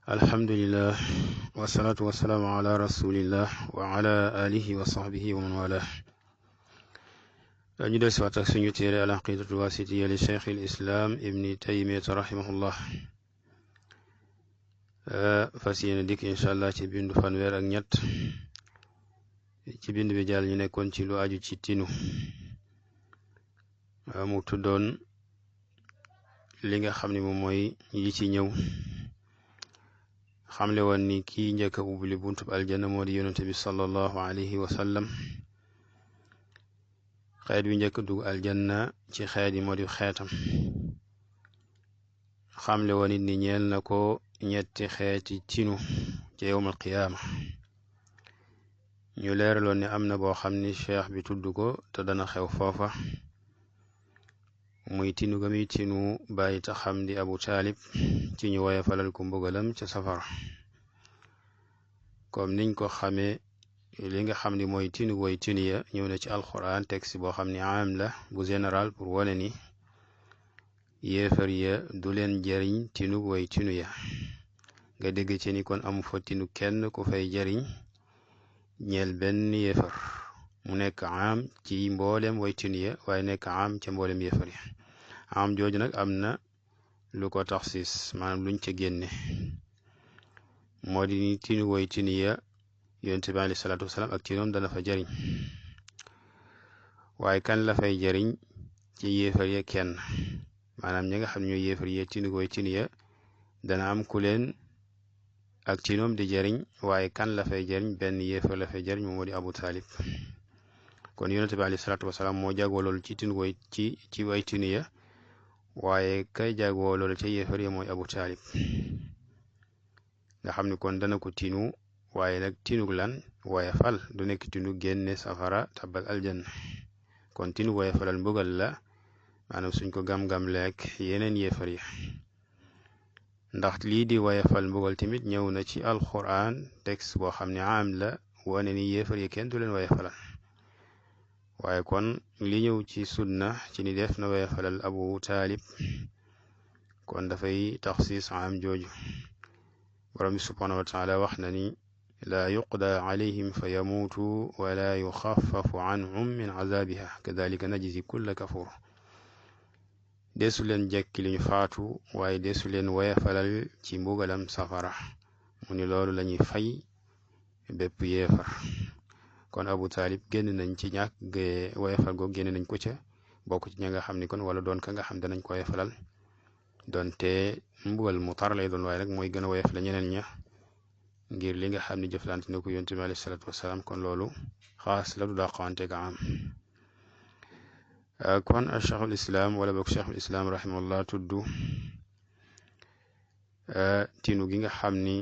alhamdulillah wasalaatu wasalaamu ala rasulillah wa ala alihi wa sahbihi wa man wala ñu del siwaat ak suñu téere al aqidatu wasitiya li cheikh al islam ibni taymiyata rahimahullah fas yéene dikk incha allah ci bindu fanweer ak ñett ci bind bi jàll ñu nekkoon ci lu aju ci tinu mu tuddoon li nga xam ne moom mooy yi ci ñëw xamle woon ni kii njëkk a ubbi buntub aljanna moo di yonente bi sallallahu alayhi wa sallam xeet wi njëkk dugg aljanna ci xeet yi moo di xeetam xamle woon it ni ñeel na ko ñetti xeeti tinu ci yowmal qiyaama ñu leeraloon ne am na boo xam ni cheikh bi tudd ko te dana xew foofa muy tinu ga muy tinu bàyyi ta xam di abu taalib ci ñu woye falal ko mbugalam ca safara comme niñ ko xamee li nga xam ni mooy tinu woy tinu ya ñëw na ci alquran texte boo xam ni am la bu général pour wane ni yéefar ya du leen jariñ tinu woy tinu ya nga dégg ci ni kon amu fa tinu kenn ku fay jariñ ñeel benn yéefar mu nekk am ci mboolem woy tinu ya waaye nekk am ca mboolem yéefar ya am jooju nag am na lu ko taxsis maanaam luñ ca génne moo di ni tinu woy tinu ya yonent bi alayhi salaatu wasalaam ak tinoom dana fa jariñ waaye kan la fay jariñ ci yéefar ya kenn maanaam ñi nga xam ne ñooy yéefar ya tinu woy tinu ya dana am ku leen ak tinoom di jariñ waaye kan la fay jariñ benn yéefar la fay jariñ moom moo di abu taalib kon yonent bi alayhi salaatu wasalaam moo jagoo loolu ci tinu woy ci way tinu ya waaye kay jagoo loolu ca yéefar ya mooy abu taalib nga xam ni kon dana ko tinu waaye nag tinug lan waaye fal du nekk tinu génne safara tabal aljanna kon tinu waaye falal mbugal la maanaam suñ ko gam-gam lekk yeneen yéefar ya ndax lii di waaye fal mbugal tamit ñëw na ci alquran texte boo xam ne am la wane ni yéefar ya kenn du leen waaye falal waaye kon li ñëw ci sunna ci ni def na waaye falal abu taalib kon dafay taxsis am jooju borom bi subhanahu wa taala wax na ni laa yuqda alayhim fa yamuutu wala yuxafafu anhum min azabiha kadalika najzi kulla kafur deesu leen jekki li ñu faatu waaye deesu leen woyafalal ci mbugalam safara mu ni loolu lañuy fay bépp yéefar kon abu taalib génn nañ ci ñàkk woyafal googu génn nañ ko ca bokk ci ña nga xam ni kon wala doon ka nga xam danañ ko woyafalal doonte mbugal mu tar lay doon waaye rek mooy gën a woyof la ñeneen ña ngir li nga xam ne jëflante na ko yonent bi alayhi salaatu wasalaam kon loolu xaas la du daqante ga am kon cheikhul islam wala boog cheikhul islam rahimahullah tudd tinu gi nga xam ni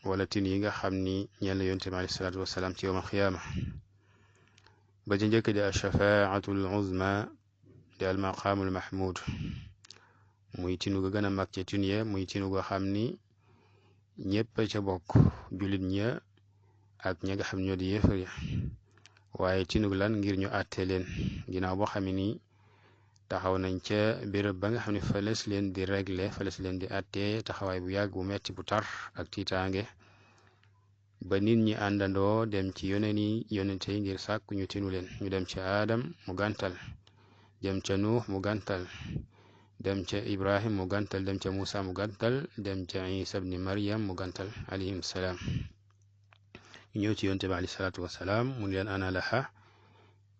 wala tinu yi nga xam ni ñeel na yonent bi alayhi salaatu wasalaam ci yowmal xiyaama ba ci njëkk di ashafaatul uzma di al maqaamul mahmud muy tinu ga gën a mag ca tinu ya muy tinu ga xam ni ñëpp ca bokk jullit ña ak ña nga xam ñoo di yéefar ya waaye tinu lan ngir ñu àtte leen ginnaaw boo xam ni taxaw nañ ca béréb ba nga xam ne fales leen di régler fales leen di àtte taxawaay bu yàgg bu metti bu tar ak tiitaange ba nit ñi àndandoo dem ci yonente yi ngir sàkk ñu tinu leen ñu dem ca Aadam mu gàntal dem ca Nuux mu gàntal dem ca Ibrahim mu gàntal dem ca Musa mu gàntal dem ca Isa ibni Maryam mu gàntal alayhim salaam ñu ñëw ci yonte bi alayhi salaatu wasalaam mu leen ana laha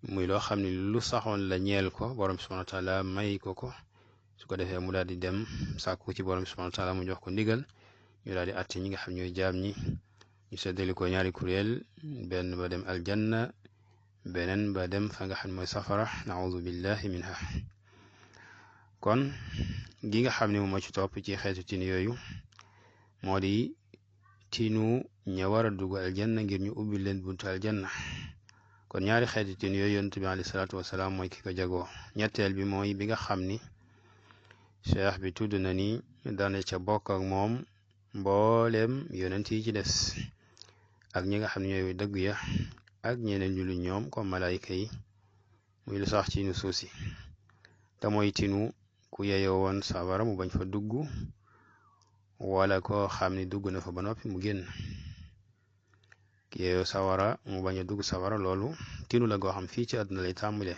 muy loo xam ne lu saxoon la ñeel ko borom subhanahu wa taala may ko su ko defee mu daal di dem sàkku ci borom subhanahu wa taala mu jox ko ndigal ñu daal di àtte ñi nga xam ñooy jaam ñi ñu seddali ko ñaari kuréel benn ba dem aljanna beneen ba dem fa nga xam mooy safara naudu billahi minha kon gi nga xam ne moom moo ci topp ci xeetu tinu yooyu moo di tinu ña war a dugg aljanna ngir ñu ubbi leen buntu aljanna kon ñaari xeetu tinu yooyu yonent bi alayhi salaatu wasalaam mooy ki ko jagoo ñetteel bi mooy bi nga xam ni cheikh bi tudd na ni dana ca bokk ak moom mbooleem yonent yi ci des ak ñi nga xam ne ñooy dëgg ya ak ñeneen ñu lu ñoom comme malaayika yi muy lu sax ci nu suuf si te mooy tinu ku yeyoo woon sawara mu bañ fa dugg wala koo xam ni dugg na fa ba noppi mu génn ki yeeyoo sawara mu bañ a dugg sawara loolu tinu la goo xam fii ci àdduna lay tàmbale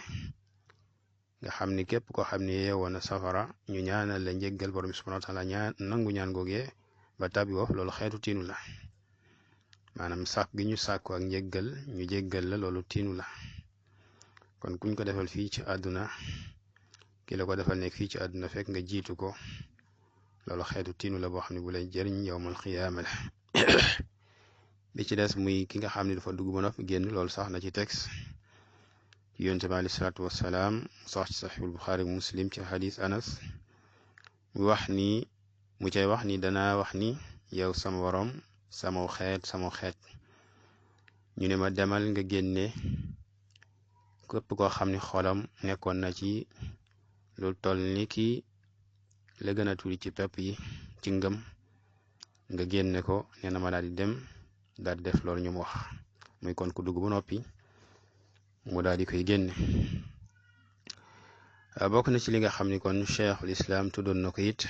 nga xam ni képp koo xam ni yeewoo na safara ñu ñaanal la njéggal borom subhanahu wa taala ñaan nangu ñaan googee ba tàbbi woof loolu xeetu tinu la maanaam sàkk gi ñu sàkku ak njéggal ñu jéggal la loolu tinu la kon kuñ ko defal fii ci àdduna ki la ko defal nekk fii ci àdduna fekk nga jiitu ko loolu xeetu tinu la boo xam ne bu lay jëriñ yowmal xiyaama la bi ci des muy ki nga xam ne dafa dugg ba noppi génn loolu sax na ci texte ci yonent bi alayhi salaatu wassalaam sax ci saxiixul Buxaari Muslim ci xadis Anas mu cay wax ni danaa wax ni yow sama waroom sama xeet ñu ne ma demal nga génne képp koo xam ni xolam nekkoon na ci lu toll ni ki la gën a tuuti ci pepp yi ci ngëm nga génne ko nee na ma daal di dem daal di def loolu ñu mu wax muy kon ku dugg ba noppi mu daal di koy génne bokk na ci li nga xam ni kon cheikhul islam tuddoon na ko it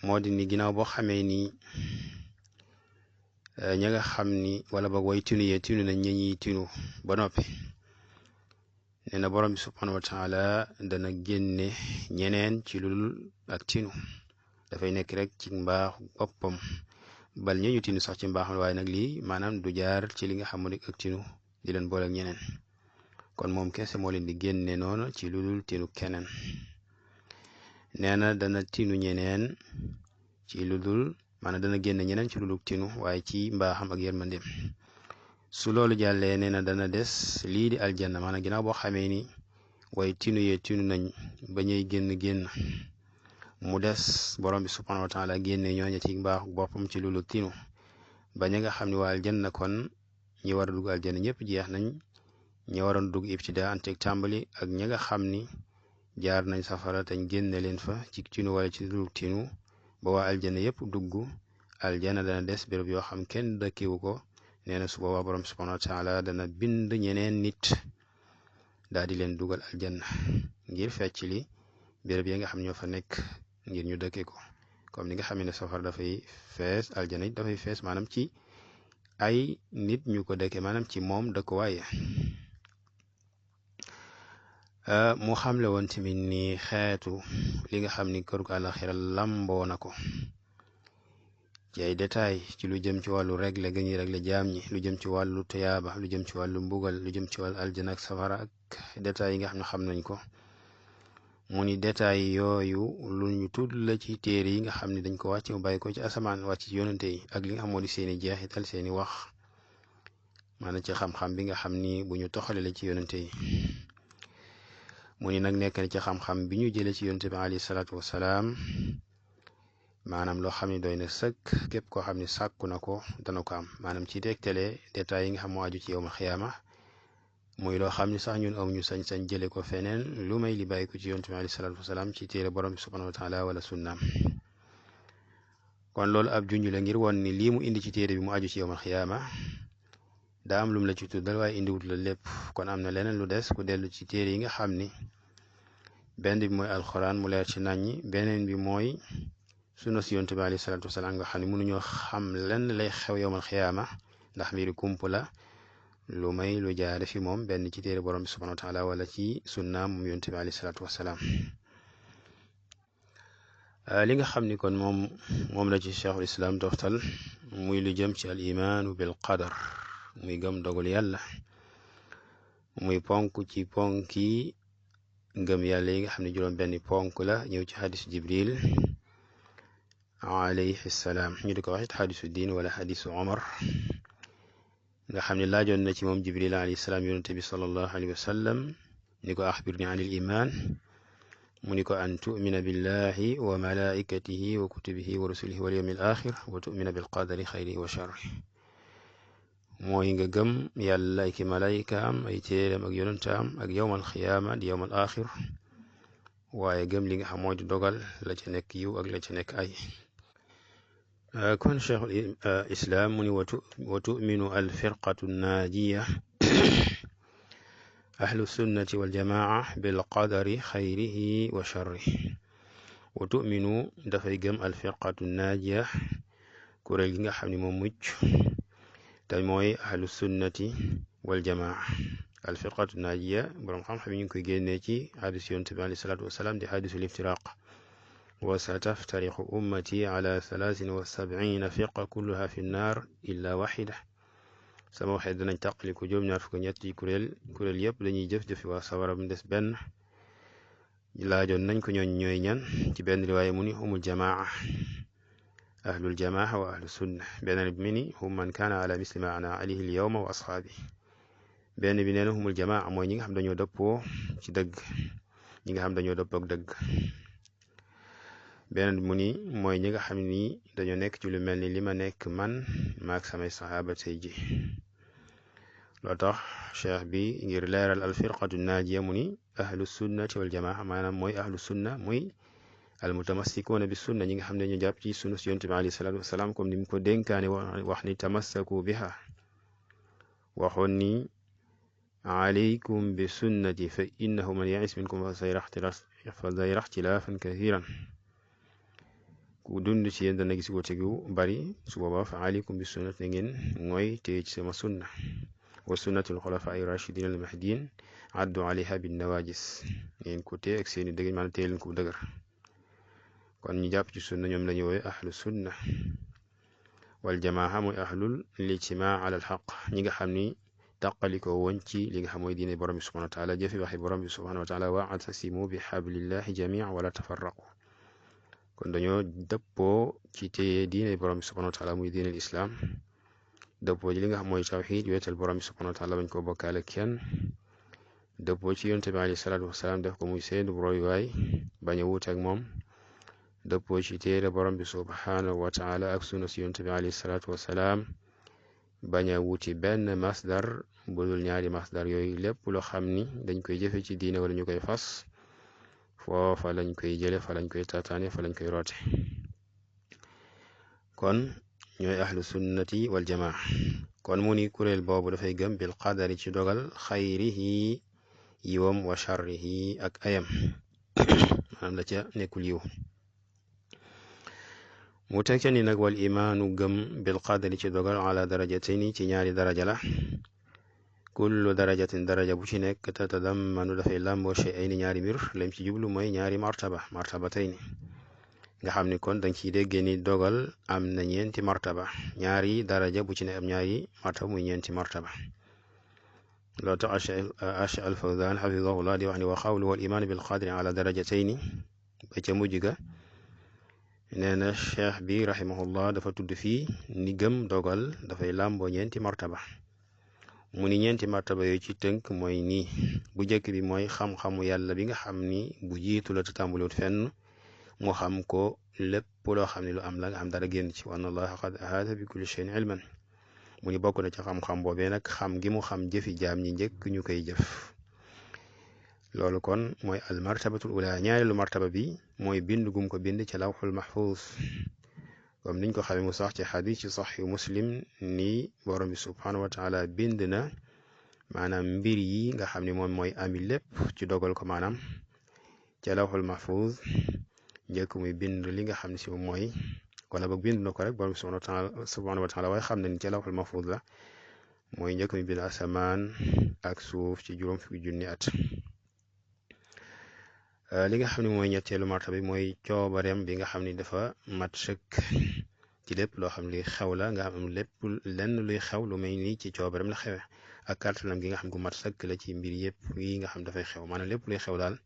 moo di ni ginnaaw boo xamee ni ña nga xam ni wala boog way tinu yee tinu nañ ñi tinu ba noppi nee na borom bi subhanahu wa taala dana génne ñeneen ci lul ak tinu dafay nekk rek ci mbaax boppam bal ñu tinu sax ci mbaax waaye nag lii maanaam du jaar ci li nga xam ne ak tinu di leen boole ak ñeneen kon moom kese moo leen di génne noonu ci lulul tinu keneen nee na dana tinu ñeneen ci ludul maanaam dana génne ñeneen ci lulul tinu waaye ci mbaaxam ak yërmandeem su loolu jàllee nee na dana des lii di aljanna maanaam ginnaaw boo xamee ni way tinu yee tinu nañ ba ñuy génn mu des borom bi subhanahu wa taala génne ñooña ci mbaax boppam ci lulu tinu ba ña nga xam ne waa aljanna kon ñi war a dugg aljanna ñëpp jeex nañ ñi waroon dugg ibtidaa anteeg tàmbali ak ña nga xam ni jaar nañ safara tañ génne leen fa ci tinu wala ci lulu tinu ba waa aljanna yëpp dugg aljanna dana des béréb yoo xam kenn dëkkiwu ko nee na su boobaa borom subhanahu wa taala dana bind ñeneen nit daal di leen dugal aljanna ngir fecc li béréb yi nga xam ñoo fa nekk ngir ñu dëkkee ko comme ni nga xam ne safara dafay fees aljanna it dafay fees maanaam ci ay nit ñu ko dëkkee maanaam ci moom dëkkuwaay mu xamle woon tamit ni xeetu li nga xam ni kërug àlaxira lamboo na ko ci ay détail ci lu jëm ci wàllu régle ga ñuy régle jaam ñi lu jëm ci wàllu tuyaaba lu jëm ci wàllu mbugal lu jëm ci wàllu aljana ak safara ak détail yi nga xam ne xam nañ ko mu ni détail yooyu lu ñu tudd la ci téere yi nga xam ne dañ ko wàcc mu bàyyi ko ci asamaan wàcc ci yonante yi ak li nga xam moo di seeni jeexital seeni wax maanaam ci xam-xam bi nga xam ni bu ñu toxale la ci yonante yi mu ni nag nekk na ci xam-xam bi ñu jëlee ci yonante bi alayhi salaatu wassalaam maanaam loo xam ne doy na sëkk képp koo xam ne sàkku na ko dana ko am maanaam ci tegtale détails yi nga xam moo aju ci yowmal xiyaama muy loo xam ne sax ñun amuñu sañ-sañ jële ko feneen lu may li bàyyi ko ci yonent bi alayhi salaatu wasalaam ci téere borom bi subhanahu wa taala wala sunnaam kon loolu ab junj la ngir won ni lii mu indi ci téere bi mu aju ci yowmal xiyaama daa am lum la ci tuddal waaye indiwut la lépp kon am na leneen lu des ku dellu ci téere yi nga xam ni benn bi mooy alxuraan mu leer ci naññi beneen bi mooy sunna si yonent bi alayhi salaatu wasalaam nga xam ne mënuñoo xam lenn lay xew yowmal xiyaama ndax mbiri kump la lu may lu jaare fi moom benn ci téere borom bi subhanahu wa taala wala ci sunnaam moom yonent bi alayhi salaatu wasalaam li nga xam ni kon moom la ci cheikhul islam toftal muy lu jëm ci al imaanu bil qadar muy gëm dogal yàlla muy ponk ci ponki ngëm yàlla yi nga xam ne juróom benn ponk la ñëw ci xadisu jibril alayhi salaam ñu di ko wax it xadisu diin wala xadisu omar nga xam ne laajoon na ci moom jibril alayhi salaam yonente bi sallallahu alayhi wa sallam ni ko axbirni an il iman mu ni ko an tumina billahi wa malaikatihi wa kutubihi wa rusulihi wal yawmil axir wa tumina bil qadari xayrihi wa sharri mooy nga gëm yàlla ak malaykaam ay téeram ak yonentaam ak yowmal xiyaama di yowmal axir waaye gëm li nga xam mooy di dogal la ca nekk yiw ak la ca nekk ay kon cheikhul islam mu ni wa tuminu al firqatu naajiya ahlu sunnati wal jamaa bil qadari xayrihi wa sharrihi wa tu'minu dafay gëm alfirqatu naajiya kuréel gi nga xam ne moom mucc te mooy ahlu sunnati wal jamaa. alfirqatu naajiya boroom xam-xam yi ñu ngi koy génnee ci hadis yonent bi alayhi salaatu wasalaam di hadisul iftiraq wa sataftariqu ummati ala 73 firqa kulluha fi nnaar illa waxida. sama waxee danañ tàqaliku juróom-ñaar fukk ñett yi kuréel yëpp dañuy jëf-jëfi waa sawara mu des benn. laajoon nañ ko ñooy ñan ci benn riwaaya mu ni humul jamaa ahlul jamaa wa ahlu sunna. beneen bi mu ni hum man kaana ala misli ma ana alayhi al yawma wa ashaabi. benn bi nee na humul jamaa mooy ñi nga xam dañoo dëppoo ci dëgg, ñi nga xam dañoo dëppoo ak dëgg. beneen bi mu ni mooy ñi nga xam ni dañoo nekk ci lu mel ni li ma nekk man maak samay saxaaba tey ji. loo tax cheikh bi ngir leeral alfirqatu naajiya mu ni ahlu sunnati wal jamaa maanaam mooy ahlu sunna muy almutamassikuuna bi sunna ñi nga xam ne ñu jàpp ci sunna si yonent bi alayhi salaatu wasalaam comme ni mu ko dénkaane wax ni tamassaku biha. waxoon ni alaykum bi sunnati fa innahu man yais minkum fa sayara ixtilaafan kathiran. ku dund ci yéen dana gis wuute gu bari, su boobaa fa alaykum bi sunnati na ngeen mooy téye ci sama sunna wa sunnatul xulafaa ay rachidin al mahdiin addu alayha bin nawajis. ngeen ko téye ak seeni dëgg maanaam téye leen ko dëgër. kon ñu jàpp ci sunna ñoom la ñu woowe ahlu sunna. wal jamaa mooy ahlul lijtimaa ala al xaq, ñi nga xam ni tàqalikoo woon ci li nga xam mooy diine borom bi subhanahu wa taala, jëfe waxi borom bi subhanahu wa taala wa'tasimu bi hablillahi jamii'an wala tafarraqu. kon dañoo dëppoo ci téye diine borom bi subhanahu wa taala muy diine islam, dëppoo ci li nga xam mooy tawxiid weetal borom bi subhanahu wa taala bañ koo bokkaale kenn, dëppoo ci yonent bi alayhi salaatu wasalaam def ko muy seen royuwaay bañ a wuute ak moom, dëppoo ci téere borom bi subhanahu wa taala ak sunna si yonent bi alayhi salaatu wasalaam bañ a wuti benn masdar budul ñaari masdar yooyu. lépp loo xam ni dañ koy jëfe ci diine wala ñu koy fas foofa lañ koy jële, fa lañ koy taataane, fa lañ koy roote. kon ñooy ahlu sunnati wal jamaa. kon mu ni kuréel boobu dafay gëm bil qadari ci dogal xayrihi yiwam wa sharrihi ak ayam maanaam la ca nekkul yiw. mu teg ca ni nag wal imaanu gëm bil qadari ci dogal ala darajatayni ci ñaari daraja la. kullu darajatin daraja bu ci nekk tatadammanu dafay làmboo shay'ayni ñaari mbir, lam ci jublu mooy ñaari martabatayni nga xam ni kon danga ciy déggee ni dogal am na ñeenti martaba, ñaari daraja bu ci ne am ñaari martaba muy ñeenti martaba. loo tax Cheikh al-Fawzaan xafidahullah di wax ni wa qawlu wal imaanu bil qadri ala darajatayni ba ca mujj ga nee na cheikh bi rahimahullah dafa tudd fii ni gëm dogal dafay làmboo ñeenti martaba. mu ni ñeenti martaba yooyu ci tënk mooy nii. bu njëkk bi mooy xam-xamu yàlla bi nga xam ni bu jiitu la te tàmbaliwut fenn, mu xam ko lépp loo xam ne lu am la nga xam dara génn ci. wa anna allaha qad ahaata bi kulli shay'in ilman. mu ni bokk na ci xam-xam boobee nag xam gi mu xam jëfi jaam ñi njëkk ñu koy jëf. loolu kon mooy al martabatul ula. ñaareelu martaba bi mooy bind gum ko bind ci lawxul mahfuuz, comme niñ ko xamee mu sax ci xadis ci saxiix muslim ni borom bi subhanahu wa taala bind na maanaam mbir yi nga xam ne moom mooy ami lépp ci dogal ko maanaam ci lawxul mahfuuz njëkk muy bind li nga xam ne si moom mooy wala boog bind na ko rek borom bi subhanahu wa taala waaye xam na ni ci lawxul mahfuuz la mooy njëkk muy bind asamaan ak suuf ci juróom fukki junni at. li nga xam ne mooy ñetteelu martaba bi mooy coobareem bi nga xam ni dafa mat sëkk ci lépp loo xam li xew la nga xam lépp lenn luy xew lu may nii ci coobareem la xewe, ak kàttanam gi nga xam gu mat sëkk la ci mbir yëpp yi nga xam dafay xew, maanaam lépp luy xew daal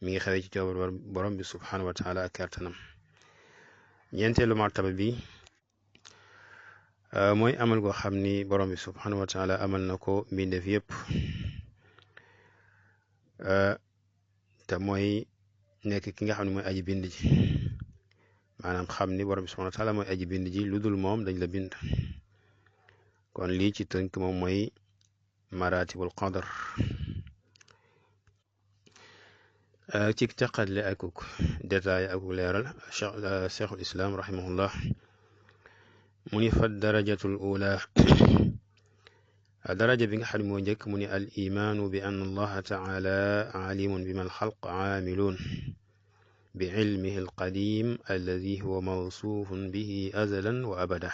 mi ngi xewee ci coobar borom bi subhanahu wa taala ak kàttanam. ñeenteelu martaba bi mooy amal goo xam ni borom bi subhanahu wa taala amal na ko mbindeef yëpp, te mooy nekk ki nga xam ne mooy aji bind ji, maanaam xam ni borom bi subhanahu wa taala mooy aji bind ji, lu dul moom dañ la bind. kon lii ci tënk moom mooy maratibul qadar. ci teqatle akuk détail akuk leeral cheikhul islam rahimahullah mu ni fa darajatul ula daraja bi nga xam ne moo njëkk mu ni al imaanu bi anna allaha taala alimun bima al xalq aamiluun bi ilmihi alqadim alladi huwa mawsuufun bihi azalan wa abada.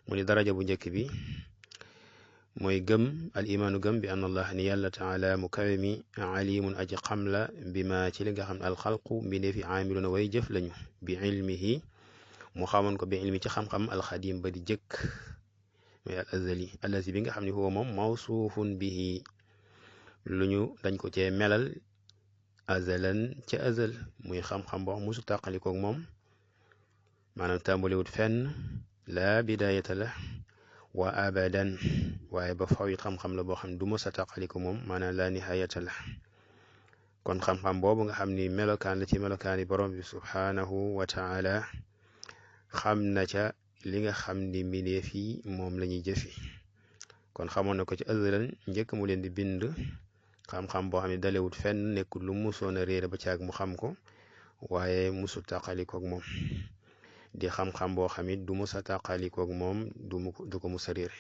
mu ni daraja bu njëkk bi mooy gëm al imaanu gëm bi anna allah ni yàlla taala mu kawe mi alimun aji xam la bi ma ci li nga xam ne alxalqu mbindee fi aamiluna way jëf lañu bi ilmihi mu xamoon ko bi ilmi ci xam-xam alxadim ba di jëkk mooy al azali allazi bi nga xam ne huwa moom mawsuufun bihi luñu dañ ko cee melal azalan ca azal muy xam-xam boo musu tàqalikoog moom maanaam tàmbaliwut fenn laa bidaayata la wa abadan waaye ba faw it xam-xam la boo xam ne du mës a tàqaliko moom maanaam laa nihaayata la. kon xam-xam boobu nga xam ni melokaan la ci melokaani borom bi subhaanahu wa taala xam na ca li nga xam ni mbindeef yi moom la ñuy jëfi kon xamoon na ko ci azalan njëkk mu leen di bind xam-xam boo xam ne dalewut fenn nekkul lu musoon a réere ba caag mu xam ko waaye musu tàqalikoog moom di xam-xam boo xam it du musa tàqalikoog moom du ko musa réere.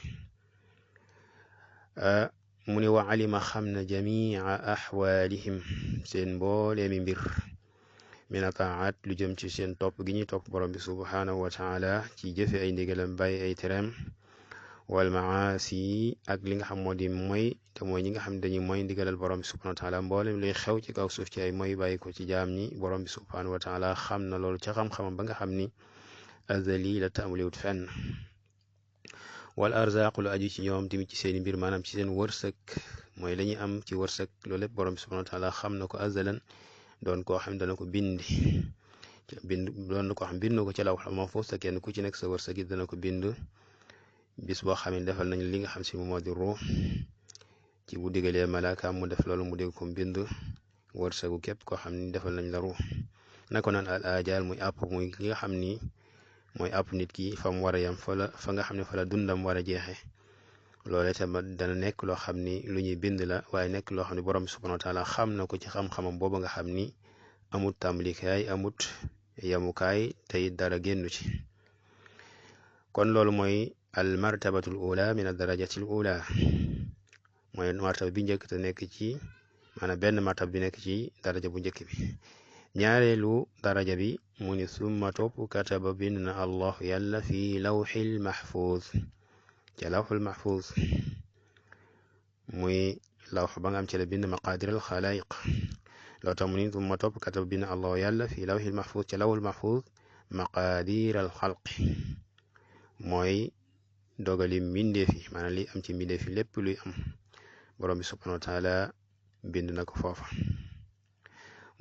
mu ne wa alima xam na jamia axwaalihim seen mbooleemi mbir min ataat lu jëm ci seen topp gi ñuy topp borom bi subhaanahu wa taala ci jëfe ay ndigalam bàyyi ay tereem wal maasi ak li nga xam moo di mooy te mooy ñi nga xam ne dañuy mooy ndigalal borom bi subhanahu wa taala mboolem luy xew ci kaw suuf ci ay mooy bàyyi ko ci jaam ñi borom bi subhanahu wa taala xam na loolu ca xam-xamam ba nga xam ni azali la taamuliwut fenn. wal arzaqu lu aju ci ñoom tamit ci seeni mbir maanaam ci seen wërsëg mooy la ñuy am ci wërsëg loolu lépp borom bi subhanahu wa taala xam na ko azalan doon koo xam dana ko bindi doon koo xam bind na ko ci lawhul mahfuus te kenn ku ci nekk sa wërsëg it dana ko bind bis boo xam ne defal nañ li nga xam si moo di ruux ci bu digalee malaakaam mu def loolu mu dégg ko bind wërsëgu képp koo xam ni defal nañ la ruux na ko naan al ajaal muy àpp muy li nga xam ni mooy àpp nit ki fa mu war a yam fa nga xam ne fa la dundam war a jeexe loole tamit dana nekk loo xam ni lu ñuy bind la waaye nekk loo xam ne borom subhanahu wa taala xam na ko ci xam-xamam booba nga xam ni amut tàmbalikaay amut yamukaay tey dara génnu ci. kon loolu mooy al martabatul ula min ad darajatil ula mooy martaba bi njëkk te nekk ci maanaam benn martaba bi nekk ci daraja bu njëkk bi. ñaareelu daraja bi mu ni summa topp kataba bind na allah yàlla fi lawxil mahfuuz ca lawxul mahfuuz muy lawx ba nga am ci la bind maqaadiral xalaayiq loo tax mu ni summa topp kataba bind allah yàlla fi lawxil mahfuuz ca lawxul mahfuuz maqaadiral xalqi mooy dogali mbindeef yi maanaam li am ci mbindeef yi lépp luy am borom bi subhanahu wa taala bind na ko foofa.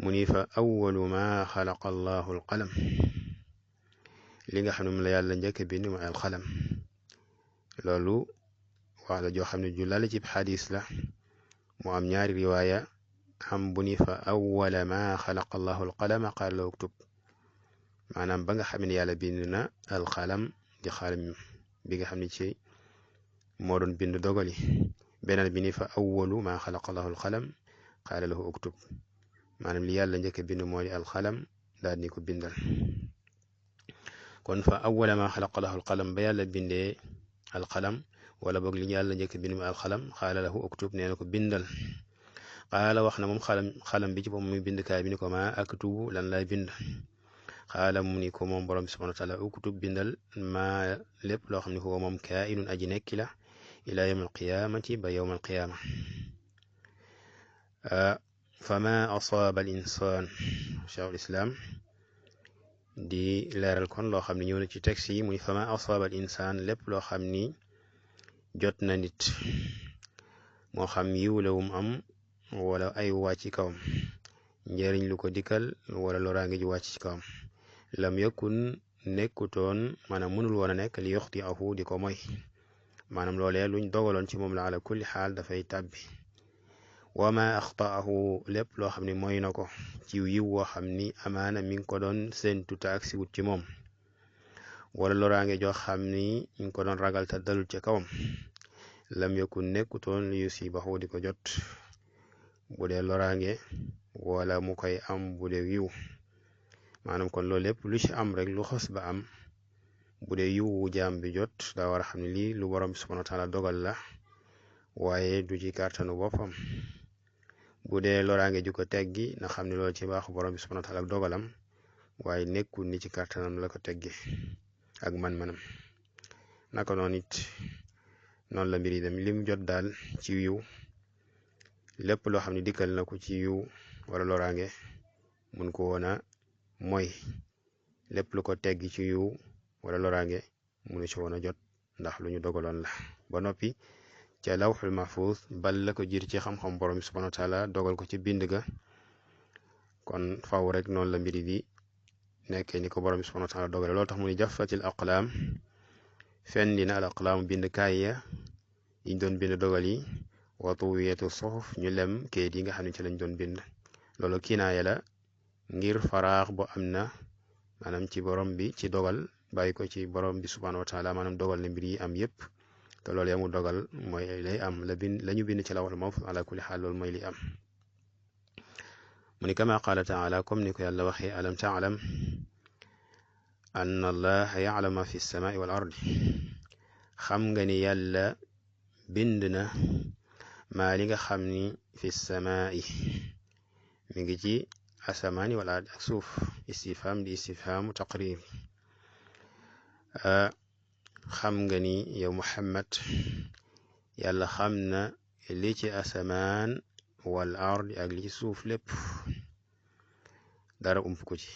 mu ni fa awwalu ma xalaqa allahu alqalam li nga xam ne moom la yàlla njëkk bind mooy alqalam loolu wax la joo xam ne ju lala ci xadis la mu am ñaari riwaaya am bu ni fa awwala ma xalaqa allahu alqalama qaala la uktub maanaam ba nga xam ne yàlla bind na alqalam di xalam bi nga xam ne ci moo doon bind dogali beneen bi ni fa awwalu ma xalaqa allahu alqalam qaala lahu uktub maanaam li yàlla njëkk bind moo di alxalam daal ni ko bindal. kon fa awwala ma xalaqa lahu alqalam ba yàlla bindee alxalam wala boog li yàlla njëkk bind mu alxalam xaala lahu uktub nee na ko bindal. xaala wax na moom xalam bi ci boppam muy bindkaay bi ni ko ma aktubu lan lay bind xaala mu ni ko moom borom bi subhanahu wa taala uktub bindal ma lépp loo xam ne huwa moom kaa'inun aji nekki la ila yawm alqiyamati ba yawm alqiyama. fama asaaba al insaan cheikhul islam di leeral kon loo xam ne ñëw na ci texte yi muy fama asaaba al insaan lépp loo xam ni jot na nit moo xam yiw la wum am wala ay wàcc ci kawam njëriñ lu ko dikkal wala loraange ji wàcc ci kawam lam yakun nekkutoon maanaam mënul woon a nekk li yoxti ahu di ko moy maanaam loolee luñ dogaloon ci moom la ala kulli xaal dafay tàbbi. wama axtaahu lépp loo xam ne mooy na ko ci yiw woo xam ni amaana mi ngi ko doon séentu te ak si wut ci moom wala loraange joo xam ni mi ngi ko doon ragal te dalul ci kawam lam yakun nekkutoon li yusibahu di ko jot bu dee loraange wala mu koy am bu dee yiw maanaam kon loolu lépp lu ci am rek lu xos ba am bu dee yiw wu jaam bi jot daa war a xam ne lii lu borom subhanahu wa taala dogal la waaye du ci kàttanu boppam bu dee loraange ju ko teggi na xam ne loolu ci baaxu borom bi subhanahu wa taala ak dogalam waaye nekkul ni ci kàttanam la ko teggi ak man-manam. naka noonu it noonu la mbir yi dem lim jot daal ci yiw lépp loo xam ne dikkal na ko ci yiw wala loraange mun ko woon a mooy lépp lu ko teggi ci yiw wala loraange munu ci woon a jot ndax lu ñu dogaloon la ba noppi ca lawxul mahfuz bal la ko jiir ci xam-xam borom bi subhanahu wa taala dogal ko ci bind ga kon faw rek noonu la mbiri di nekkee ni ko borom bi subhanahu wa taala dogale loolu tax mu ni jaffatil aqlaam fen dina al aqlaam bind kaay ya yiñ doon bind dogal yi wa tuwiyatu suhuf ñu lem kayit yi nga xam ne ci lañ doon bind loolu kinaaya la ngir faraax bu am na maanaam ci borom bi ci dogal bàyyi ko ci borom bi subhanahu wa taala maanaam dogal na mbir yi am yépp te loolu yamu dogal mooy lay am la ñu bind ci lawhul mahfuz ala kulli xaal loolu mooy li am mu ni kama qaala taala comme ni ko yàlla waxee alam taalam anna allaha ya'lamu ma fi samai wal ardi xam nga ni yàlla bind na maa li nga xam ni fi samai mi ngi ci asamaani wal ardi ak suuf istifham di istifhamu taqrir xam nga ni yow Muhammad yàlla xam na li ci asamaan wal ardi ak li ci suuf lépp dara ump ko ci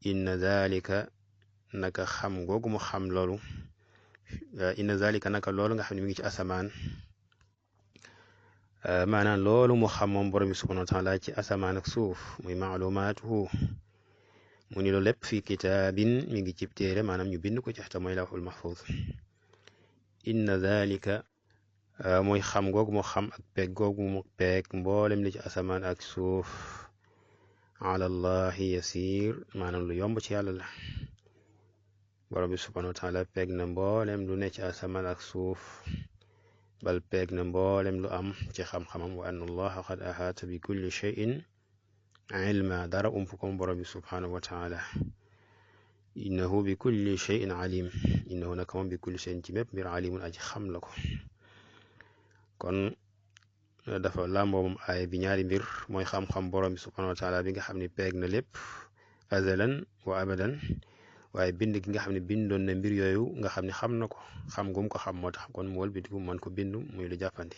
inna zalika naka xam googu mu xam loolu inna zalika naka loolu nga xam ne mi ngi ci asamaan maanaam loolu mu xam moom borom bi subhanahu wa taala ci asamaan ak suuf muy maalumaatuhu mu ni loolu lépp fi kitaabin mi ngi cib téere maanaam ñu bind ko ci te mooy lawhul mahfuz inna zalika mooy xam googu mu xam ak peeg googu mu peeg mboolem li ci asamaan ak suuf ala allahi yasir maanaam lu yomb ci yàlla la borom bi subhanahu wa taala peeg na mboolem lu ne ci asamaan ak suuf bal peeg na mboolem lu am ci xam-xamam wa anna allaha qad ahaata bi kulli shay'in ilma dara ump ko borom bi subhanahu wa taala innahu bi kulli shay'in alim innahu naka moom bi kulli shay'in ci mépp mbir alimun aji xam la ko kon dafa làmboo moom aaya bi ñaari mbir mooy xam-xam borom bi subhanahu wa taala bi nga xam ne peeg na lépp azalan wa abadan waaye bind gi nga xam ne bindoon na mbir yooyu nga xam ne xam na ko xam gum ko xam moo tax kon mu wëlbatiku mën ko bind muy lu jàppandi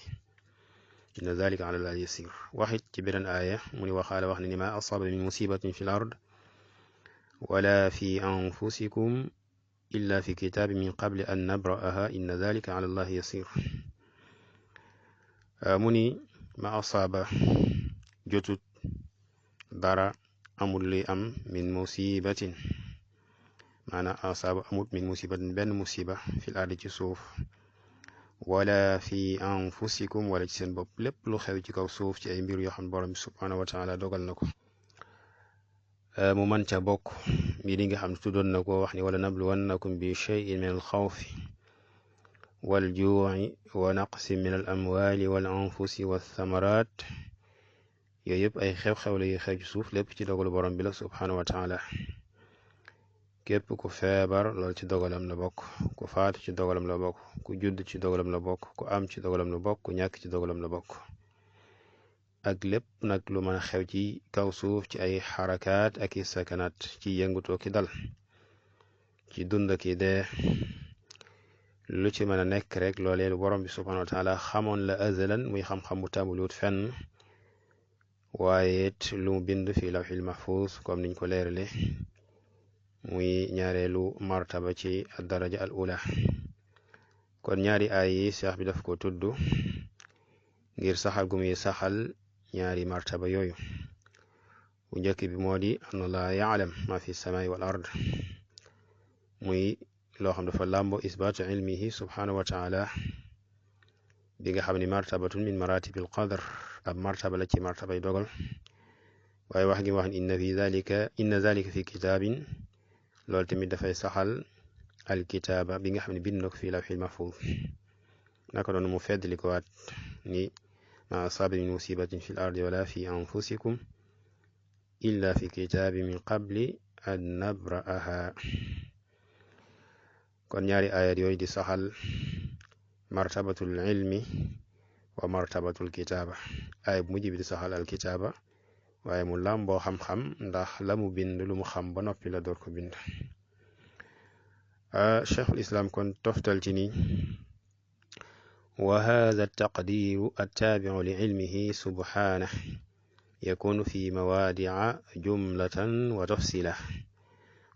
inna zalika ala llahi yasir waxit ci beneen aaya mu ni waxaala wax ne ni ma asaba min musibatin fi l ard wala fi anfusikum illa fi kitaabin min qabli an nabra'aha inna zalika ala llahi yasir mu ni ma asaaba jotut dara amul luy am min musibatin maanaam asaaba amut min musibatin benn musiba fil ardi ci suuf wala fi anfusikum wala ci seen bopp lépp lu xew ci kaw suuf ci ay mbir yoo xam ne borom bi subhanahu wa taala dogal na ko mu man ca bokk mbir yi nga xam ne tuddoon na ko wax ni wala nabluwannakum bi shay'in min al xawfi wal juu'i wa naqsin min al amwali wal anfusi wa thamarat yooyu yëpp ay xew-xew la yu xew ci suuf lépp ci dogalu borom bi la subhanahu wa taala képp ku feebar loolu ci dogalam la bokk ku faatu ci dogalam la bokk ku judd ci dogalam la bokk ku am ci dogalam la bokk ku ñàkk ci dogalam la bokk ak lépp nag lu mën a xew ci kaw suuf ci ay xarakaat ak i sakanaat ci yëngutoo ki dal ci dund ki dee lu ci mën a nekk rek loolee lu borom bi subhanahu wa taala xamoon la azalan muy xam-xam bu tàmbaluwut fenn waaye it lu mu bind fi lawxil mahfuz comme niñ ko leerale muy ñaareelu martaba ci daraja al ula kon ñaari aay yi seex bi daf ko tudd ngir saxal gu muy saxal ñaari martaba yooyu bu njëkk bi moo di anna laa ya'lam ma fi samai wal ard muy loo xam dafa làmbo isbaatu ilmihi subhanahu wa taala bi nga xam ni martabatun min maratibil qadar ab martaba la ci martabay dogal waaye wax gi wax inna zalika fi kitaabin loolu tamit dafay saxal alkitaaba bi nga xam ne bind na ko fii lawxil mahfuz naka doon mu feddli ko waat ni ma asaaba min musibatin fi l ardi wala fi anfusikum illa fi kitaabi min qabli an nabra'aha kon ñaari ayat yooyu di saxal martabatul ilmi wa martabatul kitaaba ay bu mujj bi di saxal al kitaaba waaye mu làmboo xam-xam ndax la mu bind lu mu xam ba noppi la door ko bind. cheikhul islam kon toftal ci ni wa hada taqdiru attaabiu li ilmihi subhanahu yakunu fi mawaadica jumlatan wa tafsila.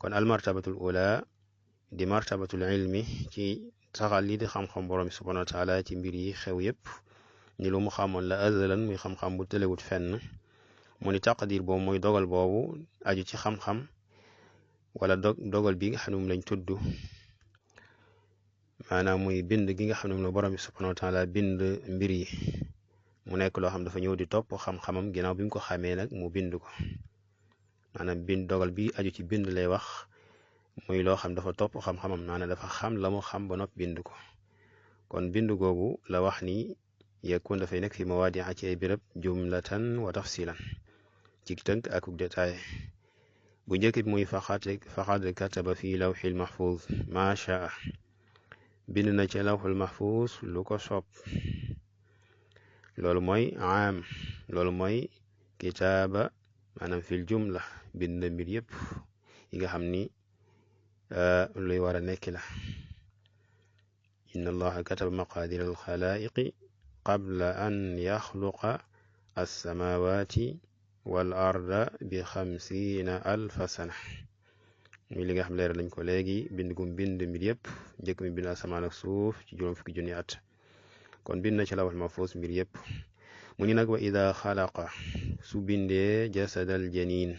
kon almartabatul ula di martabatul ilmi ci saxal lii di xam-xam borom bi subhanahu wa taala ci mbir yi xew yépp ni lu mu xamoon la azalan muy xam-xam bu tëlewut fenn. mu ni taqdir boobu mooy dogal boobu aju ci xam-xam wala dogal bi nga xam ne moom lañ tudd maanaam muy bind gi nga xam ne moom la borom bi subhanahu wa taala bind mbir yi mu nekk loo xam dafa ñëw di topp xam-xamam ginnaaw bi mu ko xamee nag mu bind ko. maanaam bind dogal bi aju ci bind lay wax muy loo xam dafa topp xam-xamam maanaam dafa xam la mu xam ba noppi bind ko. kon bind googu la wax ni yakun dafay nekk fi mawaadi'a ci ay béréb jumlatan wa tafsilan ci tënk ak détail. bu njëkk bi muy faqad kataba fi lawxil mahfuz ma shaa bind na ci lawxul mahfuz lu ko soob. loolu mooy aam loolu mooy kitaaba maanaam fil jumla bind na mbir yëpp yi nga xam ni luy war a nekk la. inna allaha kataba maqadir al xalaiqi qabla an yaxluqa alsamawati wal arda bi 50,000 sana. muy li nga xam leer lañ ko léegi bind gum bind mbir yëpp njëkk mi bind asamaan ak suuf ci juróom fukki junni at. kon bind na ci lawhul mahfuz mbir yëpp. mu ni nag wa ida xalaqa su bindee jasadal janin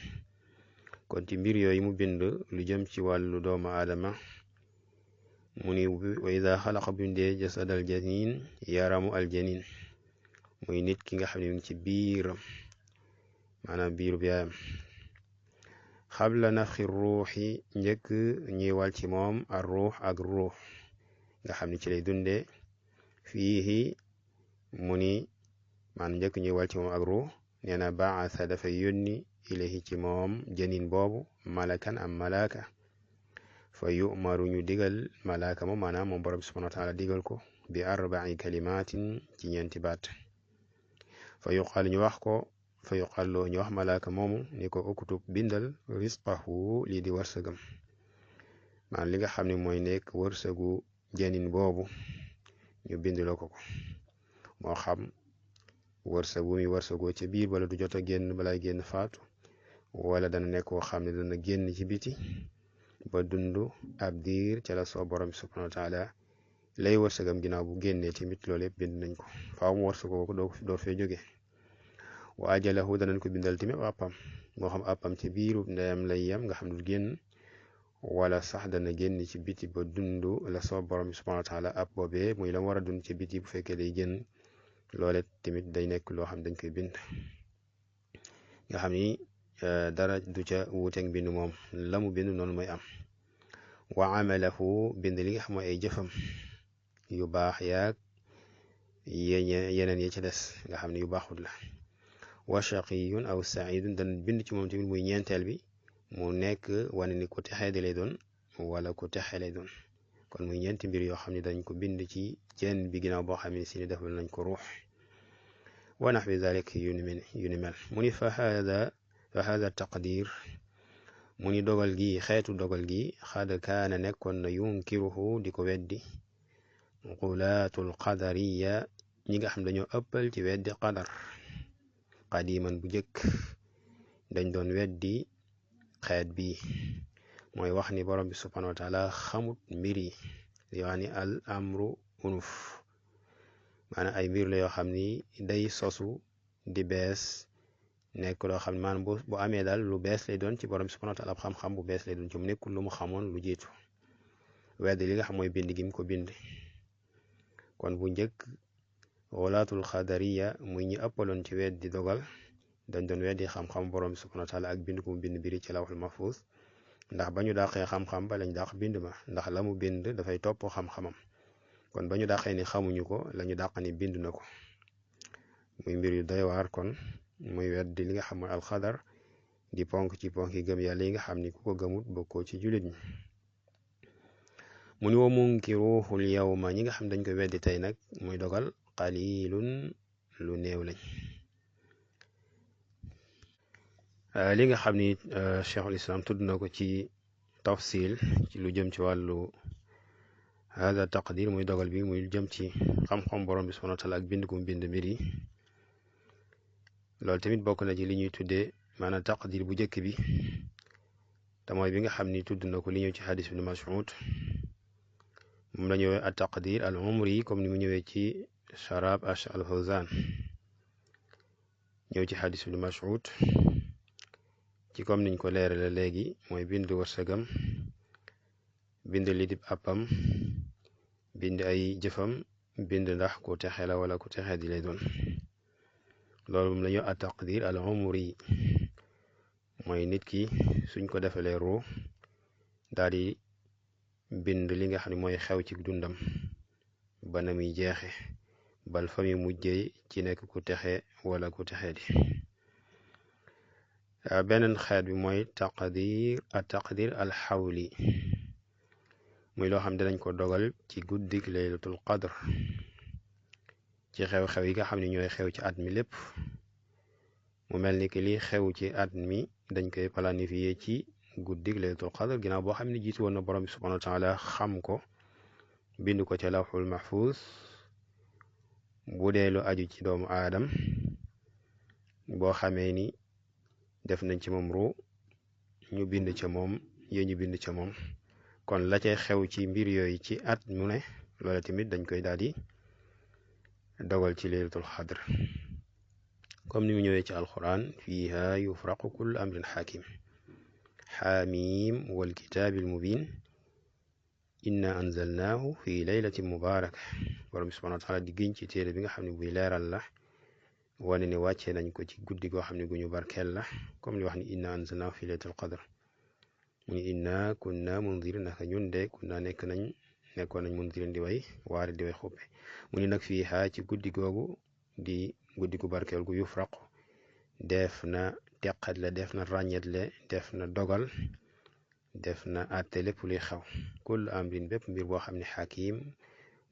kon ci mbir yooyu mu bind lu jëm ci wàllu doomu aadama mu ni wa ida xalaqa bindee jasadal janin yaramu al janin muy nit ki nga xam ne mu ngi ci biiram maanaam biiru yaayam xabla nafxi ruuxi njëkk ñuy wal ci moom ar ruux ak ruux nga xam ne ci lay dundee fiihi mu ni maanaam njëkk ñuy wal ci moom ak ruux nee na baasa dafay yónni ilayhi ci moom janin boobu malakan am malaaka fa yu'maru ñu digal malaaka moom maanaam moom borom subhanahu wa taala digal ko bi 4 kalimatin ci ñeenti baat. fa yuqal ñu wax ko fa yuqal loo ñu wax malaaka moomu ni ko uktub bindal risqahu lii di wërsëgam maanaam li nga xam ne mooy nekk wërsëgu janin boobu ñu bindloo ko moo xam wërsëgu mi wërsëgoo ci biir wala du jot a génn balay génn faatu wala dana nekk koo xam ne dana génn ci biti ba dund ab diir ca la soo borom bi subhanahu wa taala lay wërsëgam ginnaaw bu génnee tamit loolu yëpp bind nañ ko faaw mu wërsëgoo ko doo fee jóge. wa ajalahu danañ ko bindal tamit àppam moo xam àppam ci biiru ndeyam lay yem nga xam du génn wala sax dana génn ci biti ba dund la soo borom bi subhanahu wa taala ab boobee muy la war a dund ci biti bu fekkee day génn loole tamit day nekk loo xam dañ koy bind nga xam ni dara du ca wuuteeg bind moom la mu bind noonu mooy am. wa amalahu bind li nga xam mooy ay jëfam yu baax yaag yeneen yi ci des nga xam ne yu baaxut la. wa shaqiyun aw saidun dan bind ci moom tamit muy ñeenteel bi mu nekk wane ni ku texee di lay doon wala ku texe lay doon. kon muy ñeenti mbir yoo xam ne dañ ko bind ci jenn bi ginnaaw boo xam ne si ni defal nañ ko ruux. wa naxwi dalik yu ni mel mu ni fa hada taqdir mu ni dogal gi xeetu dogal gi xad kaana nekkoon na yunkiruhu di ko weddi qulaatul qadariya ñi nga xam dañoo ëppal ci weddi qadar qadiman bu jëkk dañ doon weddi xeet bi mooy wax ni borom bi subhanahu wa taala xamut mbir yi yaani al amru unuf maanaam ay mbir la yoo xam ni day sosu di bees nekk loo xam ne maanaam bu amee daal lu bees lay doon ci borom bi subhanahu wa taala xam-xam bu bees lay doon ci mu nekkul lu mu xamoon lu jiitu weddi li nga xam mooy bind gi mu ko bind. kon bu njëkk walaatul xadariya muy ñi ëppaloon ci weddi dogal dañ doon weddi xam-xam borom bi subhanahu wa taala ak bind ku mu bind biri ci lawhul mahfuz ndax ba ñu dàqee xam-xam ba lañ dàq bind ma ndax la mu bind dafay topp xam-xamam kon ba ñu dàqee ni xamuñu ko la ñu dàq ni bind na ko muy mbir yu doy waar. kon muy weddi li nga xam mooy alxadar di ponk ci ponk yi gëm yàlla yi nga xam ni ku ko gëmut bokkoo ci jullit ñi. mu ni wa munkiruhul yawma ñi nga xam dañ koy weddi tey nag muy dogal qalilun lu néew lañ. li nga xam ni cheikhul islam tudd na ko ci tafsil ci lu jëm ci wàllu hada taqdir muy dogal bi muy jëm ci xam-xam borom bi subhanahu wa taala ak bind gu mu bind mbir yi. loolu tamit bokk na ci li ñuy tuddee maanaam taqdir bu njëkk bi te mooy bi nga xam ni tudd na ko li ñëw ci xadis ibn Mas'ud moom la ñëwee at taqdir al umri comme ni mu ñëwee ci sharab al Fawzan ñëw ci xadis ibn Mas'ud ci comme niñ ko leerale léegi mooy bind wërsëgam, bind li dib appam, bind ay jëfam, bind ndax ku texe la wala ku texe di lay doon. loolu moom la ñu at taqdir al umri mooy nit ki suñ ko defalee ruu daal di bind li nga xam ne mooy xew ci dundam ba na muy jeexe bal fa muy mujjee ci nekk ku texe wala ku texe di. beneen xeet bi mooy taqdir al xawli muy loo xam ne dinañ ko dogal ci guddik laylatul qadr ci xew-xew yi nga xam ne ñooy xew ci at mi lépp. mu mel ni ki li xew ci at mi dañ koy planifier ci guddik laylatul qadr ginnaaw boo xam ne jiitu woon na borom bi subhanahu wa taala xam ko bind ko ca lawxul mahfuz bu dee lu aju ci doomu aadam boo xamee ni def nañ ci moom ru ñu bind ca moom ñu bind ca moom kon la cay xew ci mbir yooyu ci at mu ne loola tamit dañ koy daal di dogal ci laylatul qadr comme ni mu ñëwee ci alquran fiha yufraqu kullu amrin xakim xaamim wal kitaabil mubin inna anzalnaahu fi laylatin mubaraka. borom bi subhanahu wa taala di giñ ci téere bi nga xam ne buy leeral la wane ne wàccee nañ ko ci guddi goo xam ne gu ñu barkeel la comme li wax ni inna anzalnaahu fi laylatul qadr mu ni inna kunna mundirin naka ñun de kunna nekkoon nañ mundirin di way waare di way xuppe mu ni nag fii xaa ci guddi googu di guddi gu barkeel gu yufraqu def na teqatle def na ràññetle def na dogal def na àtte lépp luy xew kullu amrin bépp mbir boo xam ne xakim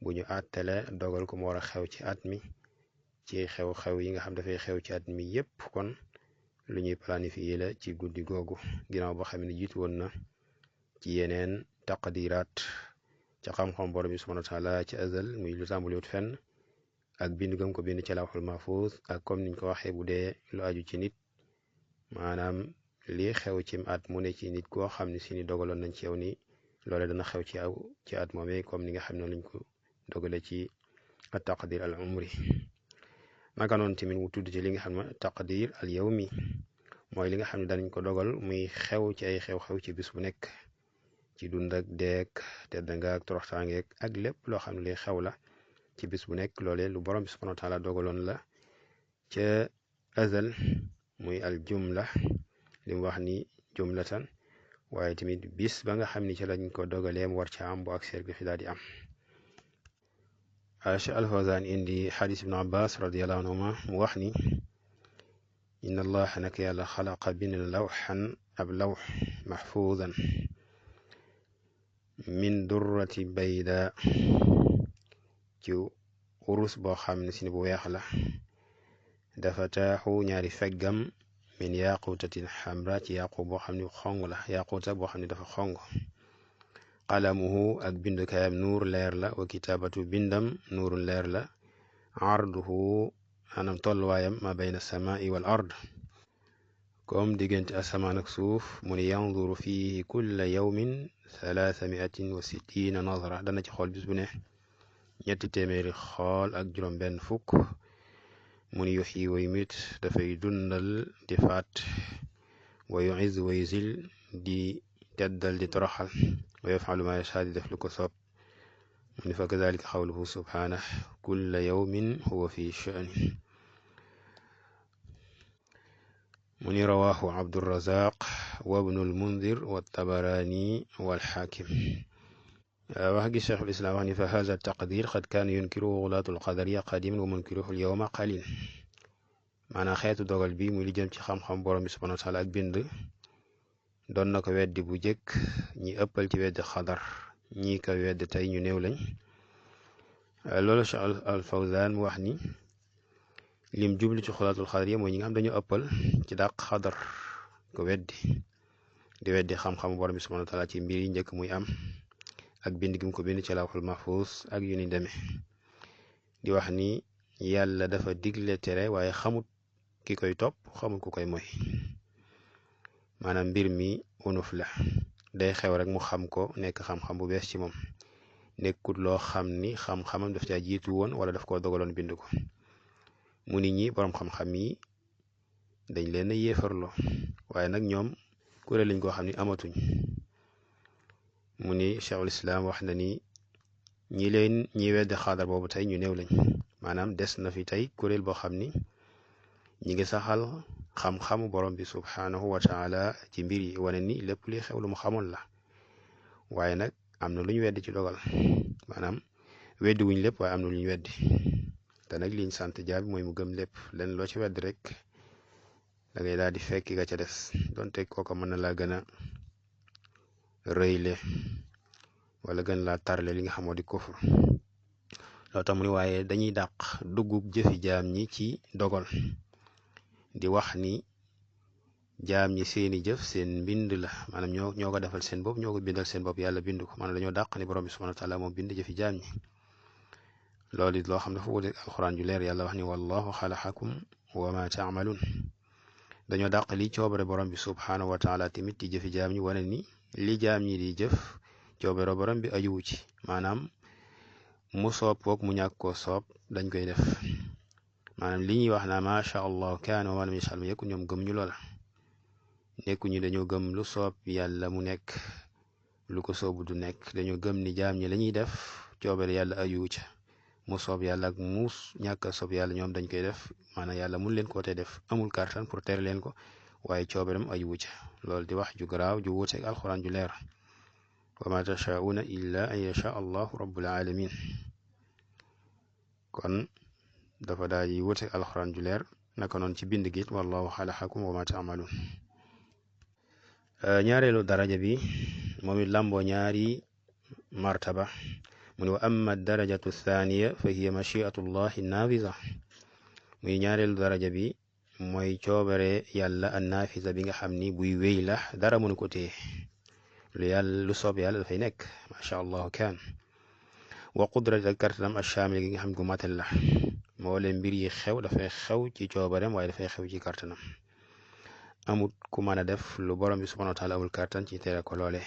bu ñu àttale dogal ko mu war a xew ci at mi ci xew-xew yi nga xam dafay xew ci at mi yépp kon lu ñuy planifier la ci guddi googu ginnaaw boo xam ne jiitu woon na ci yeneen taqdiraat ca xam-xam borom bi subhanahu wa taala ci azal muy lu tàmbaliwut fenn ak bind gam ko bind ci lawxul mahfuz ak comme niñ ko waxee bu dee lu aju ci nit maanaam lii xew ci at mu ne ci nit koo xam ne si ni dogaloon nañ ci yow ni loole dana xew ci at moomee comme ni nga xam ne lañ ko dogale ci at taqdir al umri. naka noonu tamit mu tudd ci li nga xam ne taqdir al yawmi mooy li nga xam ne danañ ko dogal muy xew ci ay xew-xew ci bis bu nekk ci dund ak deek tedd nga ak toroxtaangeek ak lépp loo xam ne li xew la ci bis bu nekk loolee lu borom bi subhanahu wa taala dogaloon la ca azal muy al jumla li mu wax ni jumlatan waaye tamit bis ba nga xam ni ci lañ ko dogaleem war ca am bu ak seer bi fi daal di am. Cheikh al Fawzan indi xadis ibn Abbas radiallahu anhuma mu wax ni inna allaha naka yàlla xalaqa bind lawxan ab lawx maxfuudan min durrati bayda ci urus boo xam ne si ni bu weex la dafa taaxu ñaari feggam min yaqutatin xamra ci yaqu boo xam ne xong la yaquta boo xam ne dafa xong qalamuhu ak bindkaayam nuur leer la wa kitaabatu bindam nuurun leer la arduhu anam tolluwaayam ma bayna samai wal ard comme diggante asamaan ak suuf mu ni yanduru fihi kulla yawmin 360 nazra dana ci xool bis bu ne 300 xool ak juróom benn fukk mu ni yuxyi wa yumit dafay dundal di faat wa yuiz wa yuzil di teddal di toroxal wa yafalu ma yasha di def lu ko soob mu ni fa kadalika xawluhu subhanah kulla yawmin huwa fi sha'ni mu ni rawahu abdurazaq wa ibnul mundir wa tabarani wal xaakim wax gi cheikhul islam wax ni fa haza taqdir qad kaana yunkiruhu xulaatul qadariya qadiman wa munkiruhu al yawma qalil maanaam xeetu dogal bi muy li jëm ci xam-xam borom bi subhanahu wa taala ak bind doon na ko weddi bu jëkk ñi ëppal ci weddi xadar ñi ko weddi tey ñu néew lañ loolu Cheikh al Fawzan mu wax ni lim jublu ci xulaatul xadar yi mooy ñi nga xam dañoo ëppal ci dàq xadar ko di weddi xam-xamu borom bi subhanahu wa taala ci mbir yi njëkk muy am ak bind gi mu ko bind ci lawhul mahfuz ak yu ni demee di wax ni yàlla dafa digle tere waaye xamut ki koy topp xamut ku koy moy maanaam mbir mi unuf la day xew rek mu xam ko nekk xam-xam bu bees ci moom nekkut loo xam ni xam-xamam daf caa jiitu woon wala daf koo dogaloon bind ko mu nit ñi boroom xam-xam yi dañ leen a yéefarloo waaye nag ñoom kuréel lañ koo xam ni amatuñ mu ni cheikhul islam wax na ni ñi weddi xaadar boobu tey ñu néew lañ maanaam des na fi tey kuréel boo xam ni ñi ngi saxal xam-xamu borom bi subhanahu wa taala ci mbir yi wane ni lépp li xew lu mu xamoon la waaye nag am na lu ñu weddi ci dogal maanaam weddi wuñ lépp waaye am na lu ñu weddi te nag liñ sant jaabi mooy mu gëm lépp len loo ci weddi rek da ngay daal di fekki ga ca des donte kooka mën na laa gën a rëyle wala gën laa tarle li nga xamoo di kufur loo tax mu ni waaye dañuy dàq duggub jëfi jaam ñi ci dogal di wax ni jaam ñi seeni jëf seen mbind la maanaam ñoo ko defal seen bopp ñoo ko bindal seen bopp yàlla bind ko maanaam dañoo dàq ni borom bi subhanahu wa taala moom bind jëfi jaam ñi loolu it loo xam ne dafa wuute alxuraan ju leer yàlla wax ni wallahu xalaqakum wa ma taamaluun dañoo dàq li coobare borom bi subhanahu wa taala tamit ci jëfi jaam ñi wane ni li jaam ñi di jëf coobare borom bi ajuwu ci maanaam mu soob koog mu ñàkk koo soob dañ koy def maanaam li ñuy wax naa macha allah kaana wa lam yasha yakun ñoom gëm ñu loola nekkuñu dañoo gëm lu soob yàlla mu nekk lu ko soobu du nekk dañoo gëm ni jaam ñi la ñuy def coobare yàlla ajuwu ca mu soob yàlla ak mu ñàkk a soob yàlla ñoom dañ koy def maanaam yàlla mun leen koo te def amul kàttan pour tere leen ko waaye coobareem ajuwu ca loolu di wax ju garaaw ju wuuteeg alxuraan ju leer wa ma tashaa'uuna illa an yasha allahu rabbul alamin kon dafa daal di wuuteeg alxuraan ju leer naka noonu ci bind gi wallahu xalaqakum wa ma taamaluun ñaareelu daraja bi moom it làmboo ñaari martaba mu ne wa amma darajatu thaniya fa hiya machiatu llahi naafisa muy ñaareelu daraja bi mooy coobare yàlla an naafisa bi nga xam ni buy wéy la dara mënu ko téye lu soob yàlla dafay nekk macha allahu kaan wa qudrati ak kartanam achaamil gi nga xam ne gu matal la moo leen mbir yi xew dafay xew ci coobareem waaye dafay xew ci kartanam amut ku mën a def lu borom bi subhanahu wa taala amul kartan ci tere ko loole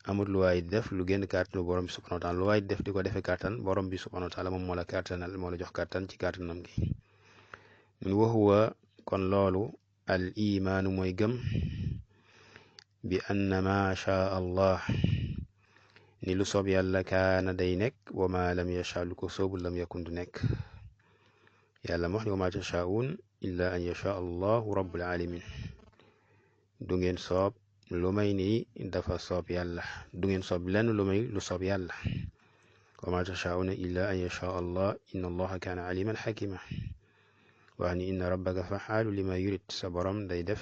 amut lu waay def lu génn kartan lu borom bi subhanahu wa taala lu waay def di ko defee kartan borom bi subhanahu wa taala moom moo la kartanal moo la jox kartan ci kartanam gi mun waxuwa kon loolu al imaanu mooy gëm bi anna ma shaa allah ni lu soob yàlla kaana day nekk wa ma lam yasha lu ko soobul lam yakun du nekk yàlla wax ni wa ma tashaa'uun illa an yasha allahu rabbul alamin du ngeen soob lu may ni dafa soob yàlla du ngeen soob lenn lu may lu soob yàlla wa ma tashaa'uuna illa an yasha allah inna allaha kaana aliman xakima wax ni inna rabbaka fa'aalu lima yurid sa borom day def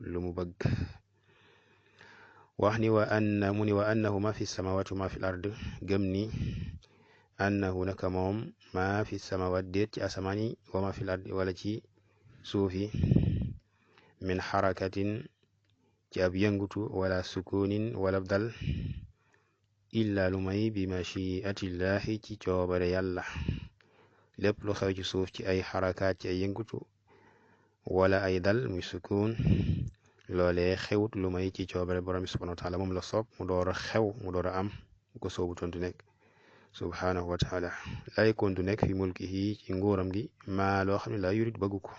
lu mu bëgg wax ni wa annahu ma fi samawati wa ma fi l ard gëm ni annahu naka moom ma fi samawat déet ci asamaan yi wa ma fi l ard wala ci suufi min xarakatin ci ab yëngutu wala sukunin wala dal illa lu may bi machiatillahi ci coobare yàlla lépp lu xew ci suuf ci ay xarakaat ci ay yëngutu wala ay dal muy sukun loolee xewut lu may ci coobare borom bi subhanahu wa taala moom la soob mu door a xew mu door a am bu ko soobu tontu nekk subhanahu wa taala lay kontu nekk fi mulkihi ci nguuram gi maa loo xam ne laa yurit bëggu ko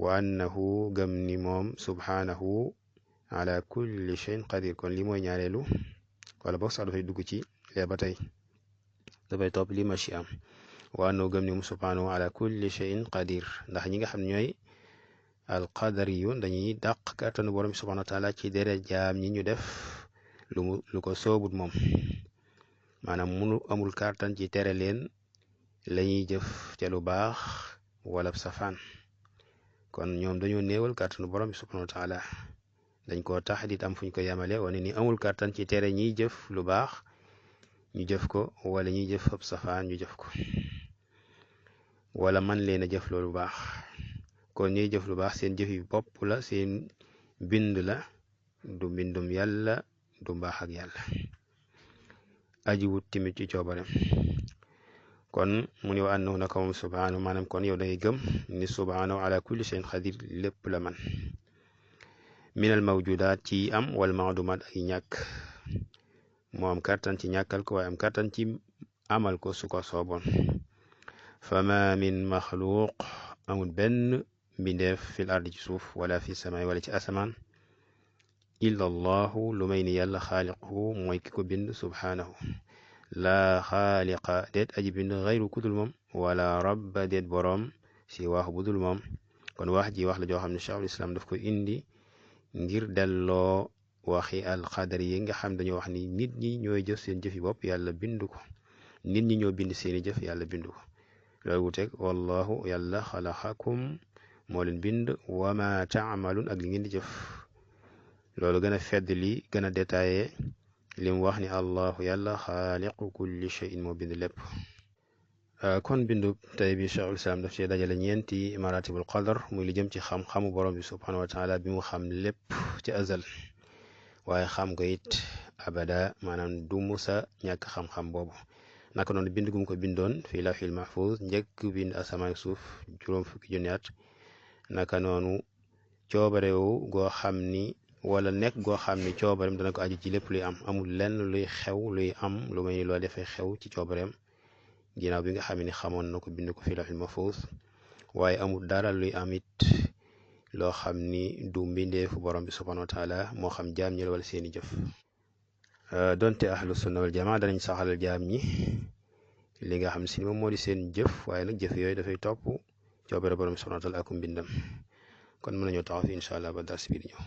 wa annahu gëm ni moom subhanahu ala kulli shay'in qadir kon li mooy ñaareelu wala boog sax dafay dugg ci lee ba tey dafay topp li ma ci am wa annahu gëm ni moom subhanahu ala kulli shay'in qadir ndax ñi nga xam ne ñooy alqadariyun dañuy dàq kàttanu borom subhanahu wa taala ci dere jaam ñi ñu def lu ko soobut moom maanaam munu amul kàttan ci tere leen lañuy jëf ca lu baax wala safaan kon ñoom dañoo néewal kàttanu borom subhanahu wa taala dañ koo tax di am fuñ ko yamale wane ni amul kàttan ci tere ñiy jëf lu baax ñu jëf ko wala ñuy jëf ab safaan ñu jëf ko wala man leen a jëf loolu baax kon ñuy jëf lu baax seen jëf yi bopp la seen bind la du mbindum yàlla du mbaax ak yàlla aji wut timit ci coobarem kon mu ne wa annahu naka moom subhanahu maanaam kon yow dangay gëm ni subhanahu ala kulli shay'in xadir lépp la man minal mawjudaat ci am wal maadumaat ak ñàkk moo am kattan ci ñàkkal ko waaye am kattan ci amal ko su ko sooboon fama min maxluuq amul benn mbindeef fil ardi ci suuf wala fi samaay wala ci asamaan illa allahu lu may ni yàlla xaaliquhu mooy ki ko bind subhanahu laa xaaliqa déet aji bind xayru kudul moom wala rabba déet boroom si waaxu budul moom kon wax ji wax la joo xam ne cheikhul islam daf ko indi ngir delloo waxi alxadar yi nga xam dañoo wax ni nit ñi ñooy jëf seen jëfi bopp yàlla bindu ko nit ñi ñoo bind seeni jëf yàlla bindu ko loolu wuteeg wallahu yàlla xalaqakum moo leen bind wama taamaluun ak li ngeen di jëf loolu gën a fedd li gën a détaillé li mu wax ni allahu yàlla xaaliqu kulli shay'in moo bind lépp kon bindu tey bi cheikhul islam daf cee dajale ñeenti maratibul qadar muy li jëm ci xam-xamu borom bi subhanahu wa taala bi mu xam lépp ci azal waaye xam ko it abada maanaam du musa ñàkk xam-xam boobu naka noonu bind gum ko bindoon fii lawhil mahfuz njëkk bind asamaan suuf juróom fukki junni at naka noonu coobarewu goo xam ni wala nekk goo xam ni coobareem dana ko aju ci lépp luy am amul lenn luy xew luy am lu may ni loo defee xew ci coobareem ginnaaw bi nga xam ni xamoon na ko bind ko fii lawhil mahfuz waaye amul dara luy am it loo xam ni du mbindeefu borom bi subhanahu wa taala moo xam jaam ñi la wala seeni jëf donte ahlu sunna wal jamaa danañ saxalal jaam ñi li nga xam si moom moo di seen jëf waaye nag jëf yooyu dafay topp coobare borom bi subhanahu wa taala ak mbindam kon mën nañoo taxaw fi incha allah ba dars bi di ñëw